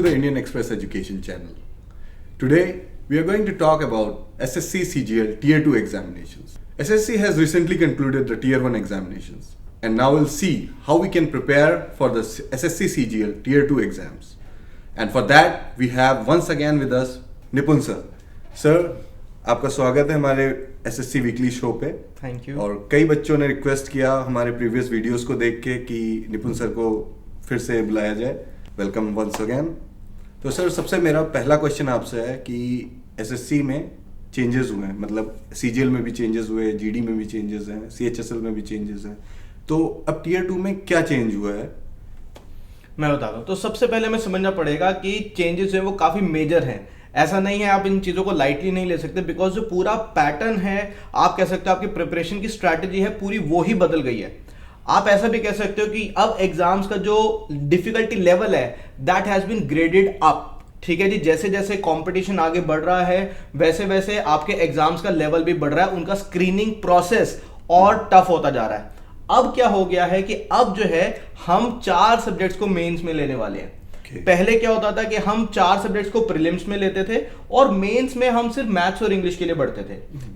the Indian Express Education channel. Today, we are going to talk about SSC CGL Tier 2 examinations. SSC has recently concluded the Tier 1 examinations, and now we'll see how we can prepare for the SSC CGL Tier 2 exams. And for that, we have once again with us निपुण sir. Sir, आपका स्वागत है हमारे SSC weekly show पे. Thank you. और कई बच्चों ने रिक्वेस्ट किया हमारे प्रीवियस वीडियोस को देख के कि निपुण सर को फिर से बुलाया जाए. Welcome once again. तो सर, सबसे मेरा पहला क्वेश्चन आपसे है कि एसएससी में चेंजेस हुए हैं, मतलब सीजीएल में भी चेंजेस हुए, जीडी में भी चेंजेस हैं, सीएचएसएल में भी चेंजेस हैं. तो अब टीयर 2 में क्या चेंज हुआ है? मैं बताता हूँ. तो सबसे पहले हमें समझना पड़ेगा कि चेंजेस हैं वो काफ़ी मेजर हैं. ऐसा नहीं है, आप इन चीज़ों को लाइटली नहीं ले सकते, बिकॉज जो पूरा पैटर्न है, आप कह सकते हो आपकी प्रिपरेशन की स्ट्रैटेजी है पूरी, वो ही बदल गई है. आप ऐसा भी कह सकते हो कि अब एग्जाम्स का जो डिफिकल्टी लेवल है that has been graded up. ठीक है जी, जैसे जैसे कंपटीशन आगे बढ़ रहा है वैसे वैसे आपके एग्जाम्स का लेवल भी बढ़ रहा है, उनका स्क्रीनिंग प्रोसेस और टफ होता जा रहा है. अब क्या हो गया है कि अब जो है हम 4 सब्जेक्ट्स को मेंस में लेने वाले हैं. पहले क्या होता था कि हम 4 सब्जेक्ट्स को प्रीलिम्स में लेते थे और मेंस में हम सिर्फ मैथ्स और इंग्लिश के लिए बढ़ते थे.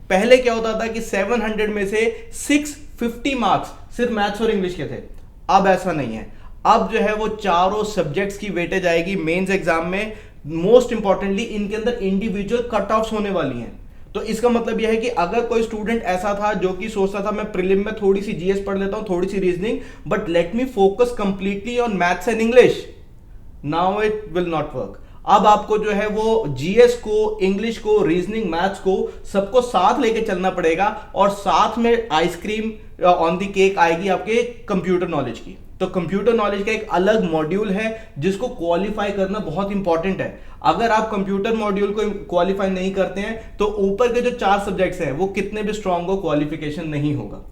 पहले क्या होता था कि 700 में से 650 मार्क्स सिर्फ मैथ्स और इंग्लिश के थे. अब ऐसा नहीं है. अब जो है वो चारों सब्जेक्ट्स की वेटेज आएगी मेंस एग्जाम में. मोस्ट इंपॉर्टेंटली इनके अंदर इंडिविजुअल कट ऑफ्स होने वाली हैं. तो इसका मतलब यह है कि अगर कोई स्टूडेंट ऐसा था जो कि सोचता था मैं प्रीलिम में थोड़ी सी जीएस पढ़ लेता हूं, थोड़ी सी reasoning, but let me focus completely on maths and English, now it will not work. अब आपको जो है वो जीएस को, इंग्लिश को, रीजनिंग, मैथ्स को सबको साथ लेके चलना पड़ेगा और साथ में आइसक्रीम ऑन द केक आएगी आपके कंप्यूटर नॉलेज की. तो कंप्यूटर नॉलेज का एक अलग मॉड्यूल है जिसको क्वालिफाई करना बहुत इंपॉर्टेंट है. अगर आप कंप्यूटर मॉड्यूल को क्वालिफाई नहीं करते हैं तो ऊपर के जो 4 सब्जेक्ट्स हैं वो कितने भी स्ट्रांग हो, क्वालिफिकेशन नहीं होगा.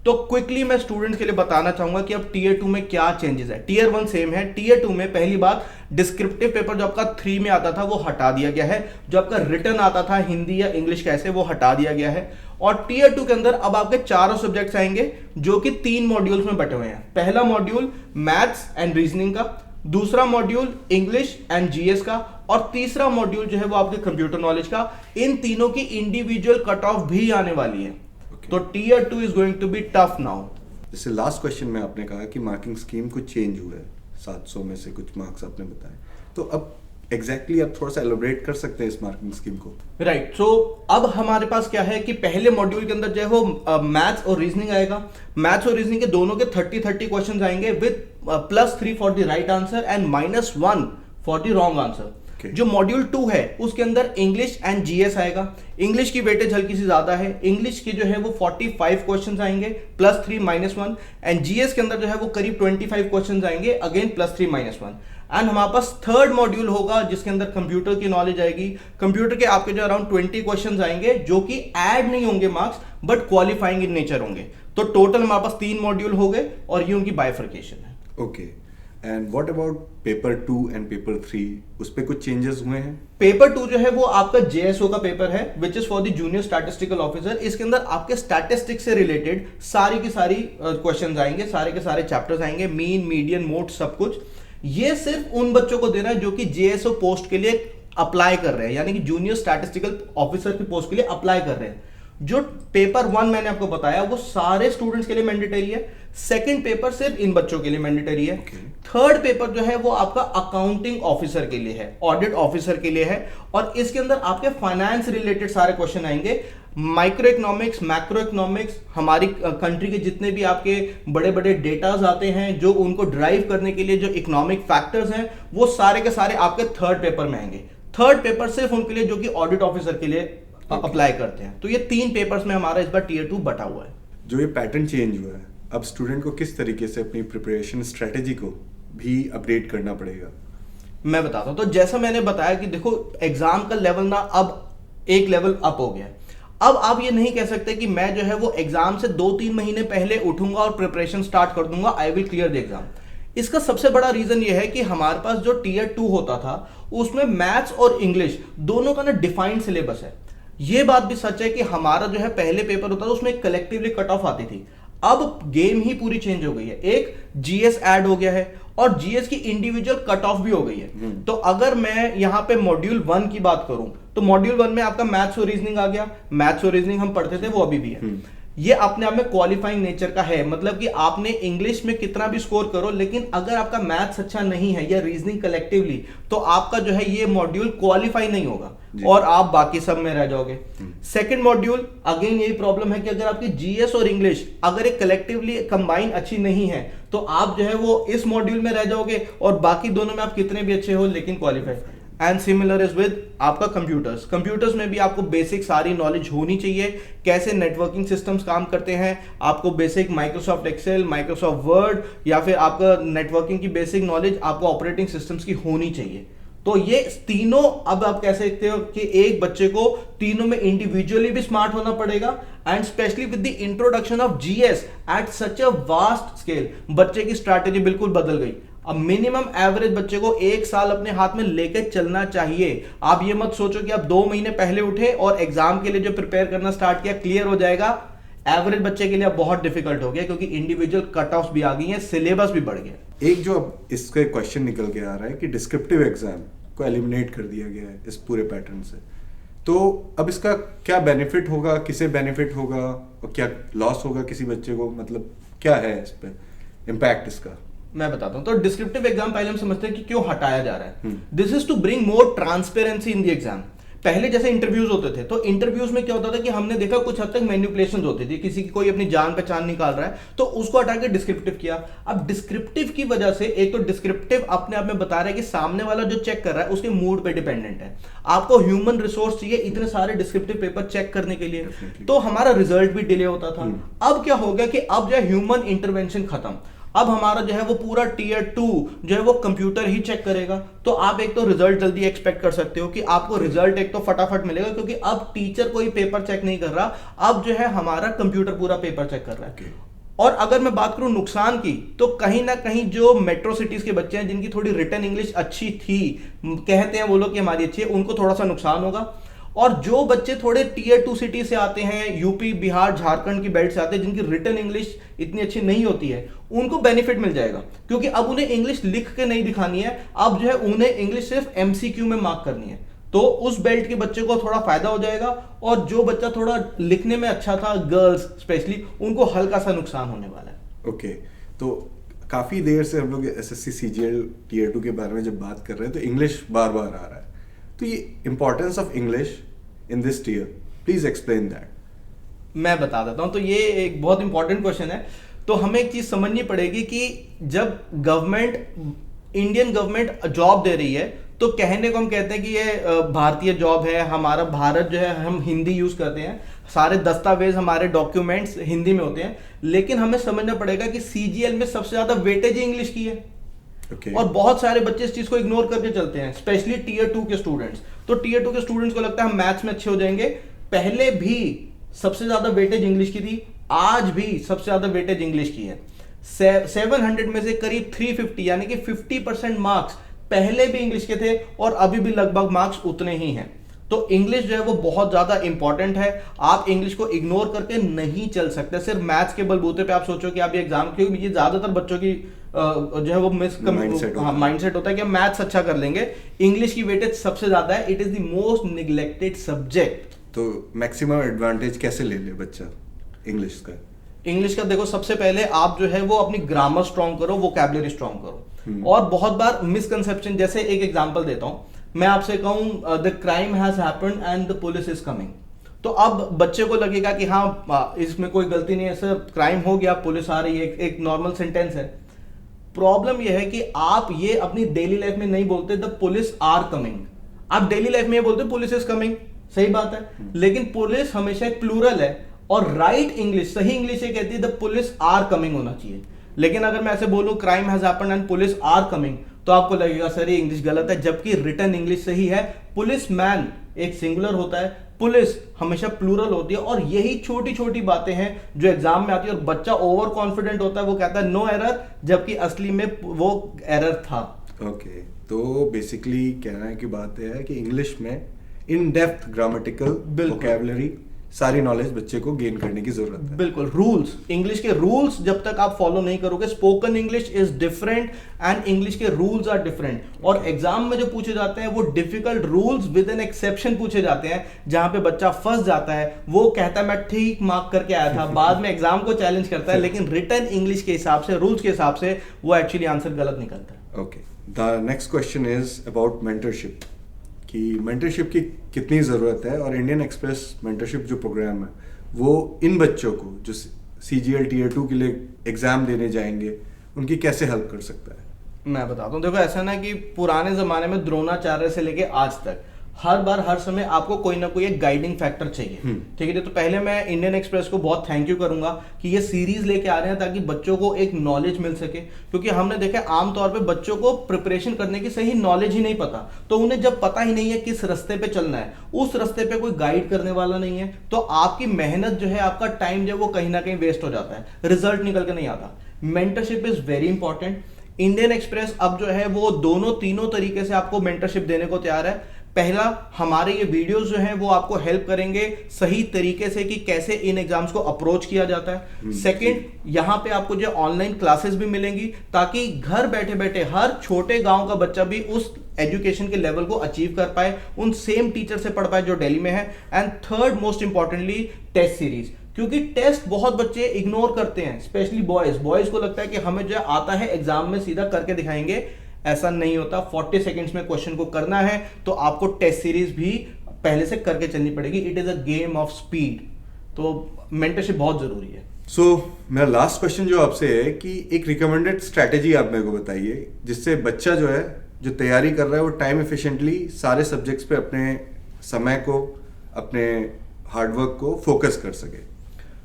तो क्विकली मैं स्टूडेंट्स के लिए बताना चाहूंगा कि अब टीयर 2 में क्या चेंजेस है. टीयर 1 सेम है. टीयर 2 में पहली बात, डिस्क्रिप्टिव पेपर जो आपका 3 में आता था वो हटा दिया गया है. जो आपका रिटन आता था हिंदी या इंग्लिश कैसे, वो हटा दिया गया है. और टीयर 2 के अंदर अब आपके चारों सब्जेक्ट्स आएंगे जो कि 3 मॉड्यूल्स में बटे हुए हैं. पहला मॉड्यूल मैथ्स एंड रीजनिंग का, दूसरा मॉड्यूल इंग्लिश एंड जीएस का, और तीसरा मॉड्यूल जो है वो आपके कंप्यूटर नॉलेज का. इन तीनों की इंडिविजुअल कट ऑफ भी आने वाली है. तो tier 2 is going to be tough now. जैसे लास्ट क्वेश्चन में आपने कहा कि मार्किंग स्कीम कुछ चेंज हुआ है, 700 में से कुछ मार्क्स आपने बताए. तो अब एग्जैक्टली आप थोड़ा सा एलोबरेट कर सकते हैं इस मार्किंग स्कीम को? राइट. सो अब हमारे पास क्या है कि पहले मॉड्यूल के अंदर जो है वो मैथ्स और रीजनिंग आएगा. मैथ्स और रीजनिंग के दोनों के 30 क्वेश्चंस आएंगे with +3 for the right answer and -1 for the wrong answer. जो मॉड्यूल 2 है उसके अंदर इंग्लिश एंड जीएस आएगा. इंग्लिश की वेटेज हल्की सी ज्यादा है. इंग्लिश के जो है वो 45 क्वेश्चंस आएंगे +3 -1, एंड जीएस के अंदर जो है वो करीब 25 क्वेश्चंस आएंगे अगेन +3 -1. एंड हमारे पास थर्ड मॉड्यूल होगा जिसके अंदर कंप्यूटर की नॉलेज आएगी. कंप्यूटर के आपके जो अराउंड 20 क्वेश्चंस आएंगे जो कि ऐड नहीं होंगे marks but qualifying in nature होंगे. तो टोटल हमारे पास 3 मॉड्यूल हो गए और ये उनकी बाइफर्केशन है. Okay. And what about paper 2 and paper 3? उस पे कुछ चेंजेस हुए हैं? पेपर 2 जो है वो आपका जेएसओ का पेपर है which is for the junior statistical officer. इसके अंदर आपके स्टैटिस्टिक्स से रिलेटेड सारी की सारी क्वेश्चंस आएंगे, सारे के सारे चैप्टर्स आएंगे, मीन, मीडियन, मोड, सब कुछ. ये सिर्फ उन बच्चों को देना है जो कि जेएसओ पोस्ट के लिए अप्लाई कर रहे हैं, यानी कि जूनियर स्टैटिस्टिकल ऑफिसर की पोस्ट के लिए अप्लाई कर रहे हैं. जो पेपर 1 मैंने आपको बताया वो सारे स्टूडेंट्स के लिए मैंडेटरी है. सेकंड पेपर सिर्फ इन बच्चों के लिए मैंडेटरी है. थर्ड पेपर जो है वो आपका अकाउंटिंग ऑफिसर के लिए है, ऑडिट ऑफिसर के लिए है, और इसके अंदर आपके फाइनेंस रिलेटेड सारे क्वेश्चन आएंगे. माइक्रो इकोनॉमिक्स, मैक्रो इकोनॉमिक्स, हमारी कंट्री के जितने भी आपके बड़े बड़े डेटाज आते हैं जो उनको ड्राइव करने के लिए जो इकोनॉमिक फैक्टर्स हैं वो सारे के सारे आपके थर्ड पेपर में आएंगे. थर्ड पेपर सिर्फ उनके लिए जो कि ऑडिट ऑफिसर के लिए अप्लाई करते हैं. तो ये 3 पेपर्स में हमारा इस बार टीयर 2 बटा हुआ है. जो ये पैटर्न चेंज हुआ है, अब स्टूडेंट को किस तरीके से अपनी प्रिपरेशन स्ट्रेटेजी को भी अपडेट करना पड़ेगा? मैं बताता हूं. तो जैसा मैंने बताया कि देखो एग्जाम का लेवल ना अब एक लेवल अप हो गया है. अब आप ये नहीं कह सकते कि मैं जो है वो एग्जाम से 2-3 महीने पहले उठूंगा और प्रिपरेशन स्टार्ट कर दूंगा, I will clear the exam. इसका सबसे बड़ा रीजन ये है कि हमारे पास जो टीयर 2 होता था उसमें मैथ्स और इंग्लिश दोनों का ना डिफाइंड सिलेबस है. ये बात भी सच है कि हमारा जो है पहले पेपर होता था उसमें कलेक्टिवली कट ऑफ आती थी. अब गेम ही पूरी चेंज हो गई है। एक जीएस ऐड हो गया है और जीएस की इंडिविजुअल कट ऑफ भी हो गई है। तो अगर मैं यहाँ पे मॉड्यूल 1 की बात करूं तो मॉड्यूल 1 में आपका मैथ्स और रीजनिंग आ गया। मैथ्स और रीजनिंग हम पढ़ते थे, वो अभी भी है। ये अपने आप में क्वालिफाइंग नेचर का है, मतलब कि आपने इंग्लिश में कितना भी स्कोर करो, लेकिन अगर आपका मैथ्स अच्छा नहीं है या रीजनिंग कलेक्टिवली, तो आपका जो है ये मॉड्यूल क्वालिफाई नहीं होगा और आप बाकी सब में रह जाओगे। सेकंड मॉड्यूल, अगेन यही प्रॉब्लम है कि अगर आपकी जीएस और इंग्लिश अगर एक कलेक्टिवली कंबाइन अच्छी नहीं है, तो आप जो है वो इस मॉड्यूल में रह जाओगे और बाकी दोनों में आप कितने भी अच्छे हो लेकिन qualify. And similar is with आपका कंप्यूटर्स में भी आपको बेसिक सारी नॉलेज होनी चाहिए, कैसे नेटवर्किंग सिस्टम्स काम करते हैं, आपको basic Microsoft Excel, Microsoft Word, या फिर आपका नेटवर्किंग की बेसिक नॉलेज आपको ऑपरेटिंग सिस्टम्स की होनी चाहिए। तो ये तीनों, अब आप कह सकते हो कि एक बच्चे को तीनों में इंडिविजुअली भी स्मार्ट होना पड़ेगा, and specially with the introduction of GS at such a vast scale, बच्चे की स्ट्रैटेजी बिल्कुल बदल गई। अब मिनिमम एवरेज बच्चे को 1 साल अपने हाथ में लेकर चलना चाहिए। आप ये मत सोचो कि आप 2 महीने पहले उठे और एग्जाम के लिए जो प्रिपेयर करना स्टार्ट किया क्लियर हो जाएगा। एवरेज बच्चे के लिए अब बहुत डिफिकल्ट हो गया, क्योंकि इंडिविजुअल कट ऑफ भी आ गई है, सिलेबस भी बढ़ गया। एक जो अब इसका क्वेश्चन निकल के आ रहा है कि डिस्क्रिप्टिव एग्जाम को एलिमिनेट कर दिया गया है इस पूरे पैटर्न से, तो अब इसका क्या बेनिफिट होगा, किसे बेनिफिट होगा और क्या लॉस होगा किसी बच्चे को, मतलब क्या है इस पे इम्पैक्ट इसका? मैं बताता हूं। तो डिस्क्रिप्टिव एग्जाम पहले हम समझते हैं कि क्यों हटाया जा रहा है। This is to bring more transparency in the exam. पहले जैसे इंटरव्यूज होते थे, तो इंटरव्यूज में क्या होता था कि हमने देखा कुछ हद तक मैनिपुलेशंस होती थी, किसी की कोई अपनी जान पहचान निकाल रहा है तो उसको हटा के डिस्क्रिप्टिव किया। अब डिस्क्रिप्टिव की वजह से एक तो डिस्क्रिप्टिव अपने आप में बता रहा है कि सामने वाला जो चेक कर रहा है उसके मूड पे डिपेंडेंट है। आपको ह्यूमन रिसोर्स चाहिए इतने सारे डिस्क्रिप्टिव पेपर चेक करने के लिए, तो हमारा रिजल्ट भी डिले होता था। अब क्या हो गया कि अब जो है ह्यूमन इंटरवेंशन खत्म, अब हमारा जो है वो पूरा टीयर 2 जो है वो कंप्यूटर ही चेक करेगा। तो आप एक तो रिजल्ट जल्दी एक्सपेक्ट कर सकते हो कि आपको रिजल्ट एक तो फटाफट मिलेगा, क्योंकि अब टीचर कोई पेपर चेक नहीं कर रहा, अब जो है हमारा कंप्यूटर पूरा पेपर चेक कर रहा है। और अगर मैं बात करूं नुकसान की, तो कहीं ना कहीं जो मेट्रो सिटीज के बच्चे हैं जिनकी थोड़ी रिटन इंग्लिश अच्छी थी, कहते हैं वो लोग कि हमारी अच्छी है, उनको थोड़ा सा नुकसान होगा। और जो बच्चे थोड़े टीयर 2 सिटी से आते हैं, यूपी, बिहार, झारखंड की बेल्ट से आते हैं, जिनकी रिटन इंग्लिश इतनी अच्छी नहीं होती है, उनको बेनिफिट मिल जाएगा, क्योंकि अब उन्हें इंग्लिश लिख के नहीं दिखानी है, अब जो है उन्हें इंग्लिश सिर्फ एमसीक्यू में मार्क करनी है। तो उस बेल्ट के बच्चे को थोड़ा फायदा हो जाएगा, और जो बच्चा थोड़ा लिखने में अच्छा था, गर्ल्स स्पेशली, उनको हल्का सा नुकसान होने वाला है। ओके, तो काफी देर से हम लोग एसएससी सीजीएल टीयर 2 के बारे में जब बात कर रहे हैं तो इंग्लिश बार बार आ रहा है, तो ये importance of English in this tier, please explain that. मैं बता देता हूं। तो ये एक बहुत इंपॉर्टेंट क्वेश्चन है। तो हमें एक चीज समझनी पड़ेगी कि जब गवर्नमेंट, इंडियन गवर्नमेंट जॉब दे रही है, तो कहने को हम कहते हैं कि ये भारतीय जॉब है, हमारा भारत जो है, हम हिंदी यूज करते हैं, सारे दस्तावेज, हमारे डॉक्यूमेंट्स हिंदी में होते हैं, लेकिन हमें समझना पड़ेगा कि सीजीएल में सबसे ज्यादा वेटेज इंग्लिश की है। और बहुत सारे बच्चे इस चीज को इग्नोर करके चलते हैं, स्पेशली टीयर 2 के स्टूडेंट्स। तो टीयर 2 के स्टूडेंट्स को लगता है हम मैथ्स में अच्छे हो जाएंगे। पहले भी सबसे ज्यादा वेटेज इंग्लिश की थी, आज भी सबसे ज्यादा वेटेज इंग्लिश की है। 700 में से करीब 350 यानी कि 50% मार्क्स पहले भी इंग्लिश के थे, और अभी भी लगभग मार्क्स उतने ही हैं। तो इंग्लिश जो है वो बहुत ज्यादा इंपॉर्टेंट है, आप इंग्लिश को इग्नोर करके नहीं चल सकते। सिर्फ मैथ्स के बलबूते पे आप सोचो कि आप ये एग्जाम, क्योंकि ये ज्यादातर बच्चों की जो है वो माइंडसेट होता है कि हम मैथ्स अच्छा कर लेंगे, इंग्लिश की वेटेज सबसे ज्यादा है। It is the most neglected subject. तो मैक्सिमम एडवांटेज कैसे ले ले बच्चा इंग्लिश का? इंग्लिश का देखो, सबसे पहले आप जो है वो अपनी ग्रामर स्ट्रॉन्ग करो, वोकैबुलरी स्ट्रॉन्ग करो। और बहुत बार मिसकंसेप्शन, जैसे एक एग्जांपल देता हूं, मैं आपसे कहूं the crime has happened and the police is coming, तो अब बच्चे को लगेगा कि हाँ इसमें कोई गलती नहीं है सर, क्राइम हो गया, पुलिस आ रही है, एक नॉर्मल सेंटेंस है। प्रॉब्लम यह है कि आप ये अपनी डेली लाइफ में नहीं बोलते द पुलिस आर कमिंग, आप डेली लाइफ में ये बोलते पुलिस इज कमिंग, सही बात है, लेकिन पुलिस हमेशा एक प्लूरल है, और राइट इंग्लिश, सही इंग्लिश ये कहती है द पुलिस आर कमिंग होना चाहिए। लेकिन अगर मैं ऐसे बोलूं crime has happened and police are coming, तो आपको लगेगा सर ये इंग्लिश गलत है, जबकि रिटन इंग्लिश सही है। पुलिस मैन एक सिंगुलर होता है, पुलिस हमेशा प्लूरल होती है, और यही छोटी छोटी बातें हैं जो एग्जाम में आती है, और बच्चा ओवर कॉन्फिडेंट होता है, वो कहता है नो एरर, जबकि असली में वो एरर था। ओके, तो बेसिकली कहना की बात है कि इंग्लिश में इन डेप्थ ग्रामेटिकल वोकैबुलरी सारी नॉलेज बच्चे को गेन करने की जरूरत है। बिल्कुल, रूल्स, इंग्लिश के रूल्स जब तक आप फॉलो नहीं करोगे, spoken English is different and English के रूल्स आर डिफरेंट। और एग्जाम में जो पूछे जाते हैं वो difficult rules with an exception पूछे जाते हैं, जहां पे बच्चा फंस जाता है। वो कहता है मैं ठीक मार्क करके आया था, बाद में एग्जाम को चैलेंज करता है, लेकिन रिटन इंग्लिश के हिसाब से, रूल्स के हिसाब से वो एक्चुअली आंसर गलत निकलता है। Okay, the next question is about mentorship, कि मेंटरशिप की कितनी ज़रूरत है, और इंडियन एक्सप्रेस मेंटरशिप जो प्रोग्राम है वो इन बच्चों को जो CGL Tier 2 के लिए एग्ज़ाम देने जाएंगे उनकी कैसे हेल्प कर सकता है? मैं बताता हूँ, देखो ऐसा ना कि पुराने ज़माने में द्रोणाचार्य से लेके आज तक हर बार हर समय आपको कोई ना कोई एक गाइडिंग फैक्टर चाहिए, ठीक है। तो पहले मैं इंडियन एक्सप्रेस को बहुत थैंक यू करूंगा कि ये सीरीज लेके आ रहे हैं ताकि बच्चों को एक नॉलेज मिल सके, क्योंकि हमने देखा आमतौर पे बच्चों को प्रिपरेशन करने की सही नॉलेज ही नहीं पता। तो उन्हें जब पता ही नहीं है किस रास्ते पे चलना है, उस रास्ते पे कोई गाइड करने वाला नहीं है, तो आपकी मेहनत जो है, आपका टाइम जो है वो कहीं ना कहीं वेस्ट हो जाता है, रिजल्ट निकल के नहीं आता। Mentorship is very important. Indian express अब जो है वो दोनों तीनों तरीके से आपको मेंटरशिप देने को तैयार है। पहला, हमारे ये वीडियोस जो हैं वो आपको हेल्प करेंगे सही तरीके से कि कैसे इन एग्जाम्स को अप्रोच किया जाता है। सेकंड, यहाँ पे आपको जो ऑनलाइन क्लासेस भी मिलेंगी ताकि घर बैठे बैठे हर छोटे गांव का बच्चा भी उस एजुकेशन के लेवल को अचीव कर पाए, उन सेम टीचर से पढ़ पाए जो दिल्ली में है। And third most importantly, test series, क्योंकि टेस्ट बहुत बच्चे इग्नोर करते हैं, स्पेशली बॉयज को लगता है कि हमें जो आता है एग्जाम में सीधा करके दिखाएंगे। ऐसा नहीं होता। 40 सेकंड्स में क्वेश्चन को करना है तो आपको टेस्ट सीरीज भी पहले से करके चलनी पड़ेगी। It is a game of speed. तो मेंटरशिप बहुत जरूरी है। सो मेरा लास्ट क्वेश्चन जो आपसे है कि एक रिकमेंडेड स्ट्रैटेजी आप मेरे को बताइए जिससे बच्चा जो है, जो तैयारी कर रहा है, वो टाइम एफिशिएंटली सारे सब्जेक्ट्स पे अपने समय को, अपने हार्डवर्क को फोकस कर सके।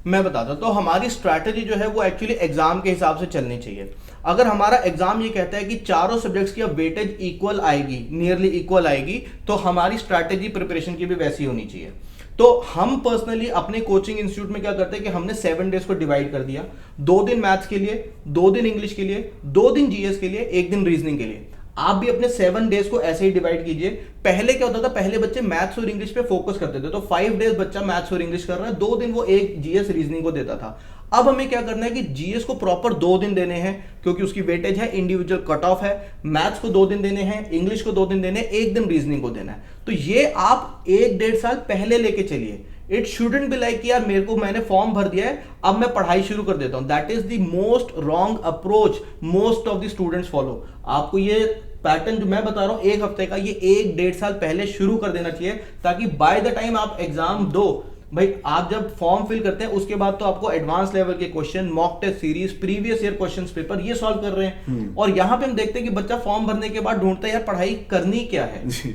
मैं बताता हूं, तो हमारी स्ट्रैटेजी जो है वो एक्चुअली एग्जाम के हिसाब से चलनी चाहिए। अगर हमारा एग्जाम ये कहता है कि चारों सब्जेक्ट्स की अब वेटेज इक्वल आएगी, नियरली इक्वल आएगी, तो हमारी स्ट्रैटेजी प्रिपरेशन की भी वैसी होनी चाहिए। तो हम पर्सनली अपने कोचिंग इंस्टीट्यूट में क्या करते हैं कि हमने 7 डेज को डिवाइड कर दिया। 2 दिन मैथ्स के लिए, 2 दिन इंग्लिश के लिए, 2 दिन जीएस के लिए, 1 दिन रीजनिंग के लिए। आप भी अपने 7 डेज को ऐसे ही डिवाइड कीजिए। पहले क्या होता था, पहले बच्चे मैथ्स और इंग्लिश पे फोकस करते थे, तो 5 डेज बच्चा मैथ्स और इंग्लिश कर रहा है, 2 दिन वो एक जीएस रीजनिंग को देता था। अब हमें क्या करना है कि जीएस को प्रॉपर 2 दिन देने हैं, क्योंकि उसकी वेटेज है, इंडिविजुअल कट ऑफ है। मैथ्स को 2 दिन देने हैं, इंग्लिश को 2 दिन देने हैं, 1 दिन रीजनिंग को देना है। तो ये आप 1-1.5 साल पहले लेके चलिए। इट शुडंट बी लाइक यार मेरे को, मैंने फॉर्म भर दिया है, अब मैं पढ़ाई शुरू कर देता हूं। That is the most wrong approach most of the students follow. आपको ये पैटर्न जो मैं बता रहा हूं 1 हफ्ते का, ये 1-1.5 साल पहले शुरू कर देना चाहिए, ताकि बाय द टाइम आप एग्जाम दो, भाई आप जब फॉर्म फिल करते हैं उसके बाद तो आपको एडवांस लेवल के question, mock test series, previous year questions paper ये सॉल्व कर रहे हैं। और यहां पे हम देखते हैं कि बच्चा फॉर्म भरने के बाद ढूंढता है यार पढ़ाई करनी क्या है।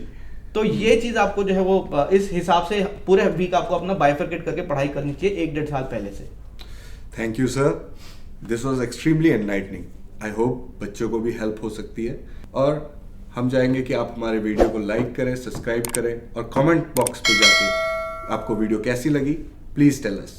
तो ये चीज आपको जो है वो इस हिसाब से पूरे वीक आपको अपना बाइफरकेट करके पढ़ाई करनी चाहिए 1-1.5 साल पहले से। Thank you sir, this was extremely enlightening. I hope बच्चों को भी हेल्प हो सकती है, और हम चाहेंगे कि आप हमारे वीडियो को लाइक करें, सब्सक्राइब करें, और कमेंट बॉक्स पे जाके आपको वीडियो कैसी लगी प्लीज टेल अस।